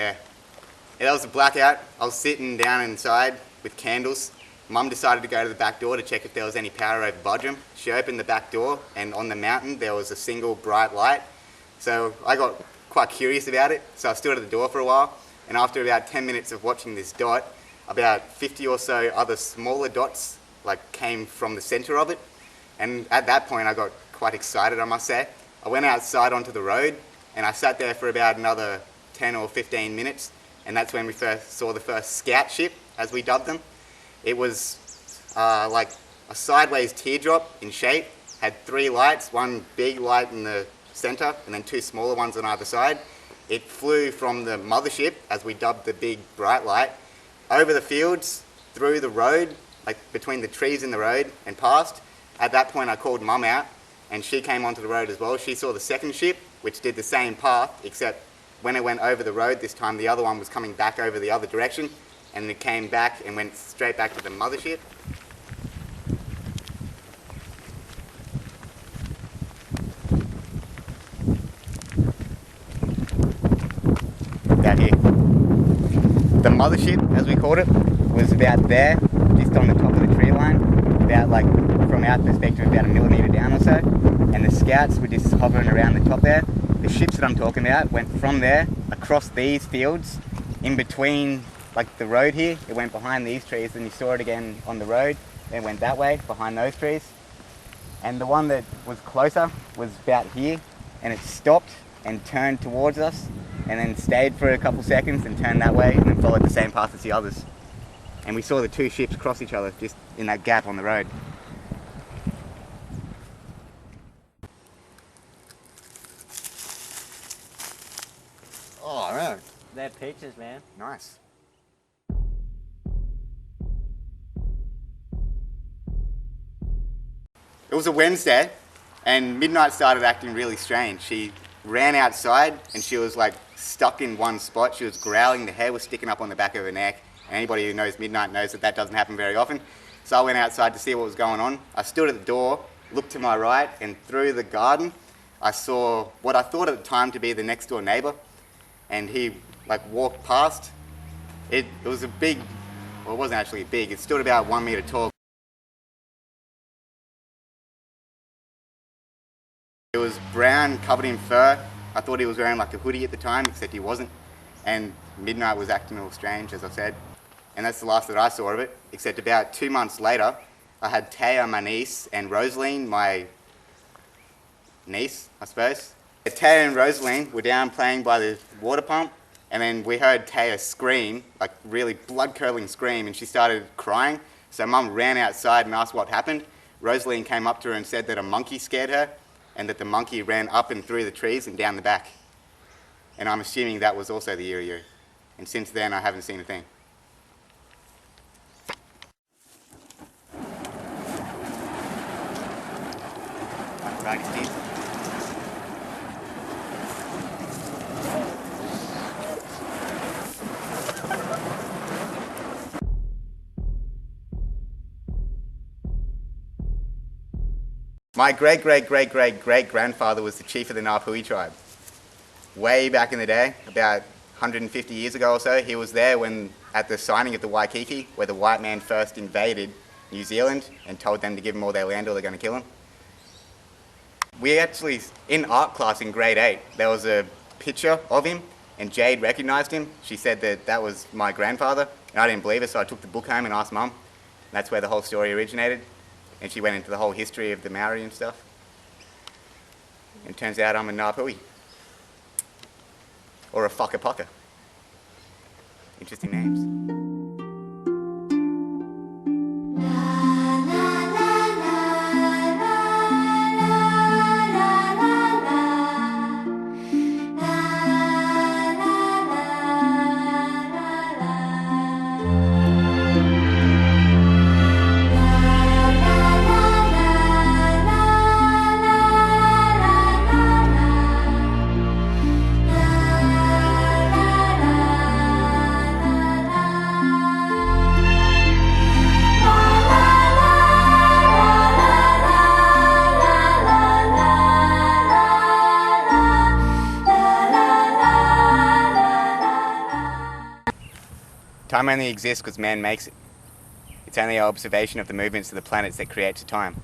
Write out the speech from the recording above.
Yeah. Yeah, that was a blackout. I was sitting down inside with candles. Mum decided to go to the back door to check if there was any power over Bodrum. She opened the back door, and on the mountain there was a single bright light. So I got quite curious about it, so I stood at the door for a while, and after about 10 minutes of watching this dot, about 50 or so other smaller dots came from the centre of it, and at that point I got quite excited, I must say. I went outside onto the road, and I sat there for about another 10 or 15 minutes, and that's when we first saw the first scout ship, as we dubbed them. It was like a sideways teardrop in shape, had 3 lights, one big light in the centre and then 2 smaller ones on either side. It flew from the mothership, as we dubbed the big bright light, over the fields, through the road, between the trees in the road and past. At that point I called Mum out, and she came onto the road as well. She saw the second ship, which did the same path, except when it went over the road this time, the other one was coming back over the other direction, and it came back and went straight back to the mothership. About here. The mothership, as we called it, was about there, just on the top of the tree line, about from our perspective, about 1 millimetre down or so, and the scouts were just hovering around the top there. The ships that I'm talking about went from there, across these fields, in between the road here. It went behind these trees, and you saw it again on the road, then it went that way, behind those trees. And the one that was closer was about here, and it stopped and turned towards us, and then stayed for a couple seconds and turned that way, and then followed the same path as the others. And we saw the 2 ships cross each other just in that gap on the road. Oh, man. They're pictures, man. Nice. It was a Wednesday, and Midnight started acting really strange. She ran outside, and she was stuck in one spot. She was growling, the hair was sticking up on the back of her neck. And anybody who knows Midnight knows that doesn't happen very often. So I went outside to see what was going on. I stood at the door, looked to my right, and through the garden, I saw what I thought at the time to be the next door neighbour. And he walked past. It was a big, well, it wasn't actually big, it stood about 1 metre tall. It was brown, covered in fur. I thought he was wearing a hoodie at the time, except he wasn't. And Midnight was acting all strange, as I said. And that's the last that I saw of it, except about 2 months later, I had Taya, my niece, and Rosaline, my niece, I suppose. Taya and Rosaline were down playing by the water pump, and then we heard Taya scream, really blood-curdling scream, and she started crying. So Mum ran outside and asked what happened. Rosaline came up to her and said that a monkey scared her, and that the monkey ran up and through the trees and down the back. And I'm assuming that was also the Iriu. And since then, I haven't seen a thing. Right, Steve. My great-great-great-great-great-grandfather was the chief of the Ngāpuhi tribe. Way back in the day, about 150 years ago or so, he was there at the signing of the Waikiki, where the white man first invaded New Zealand and told them to give them all their land or they're going to kill them. We actually, in art class in grade 8, there was a picture of him, and Jade recognised him. She said that was my grandfather, and I didn't believe her, so I took the book home and asked Mum. That's where the whole story originated. And she went into the whole history of the Maori and stuff. And it turns out I'm a Ngāpuhi. Or a whakapaka. Interesting names. only exists because man makes it. It's only our observation of the movements of the planets that creates a time.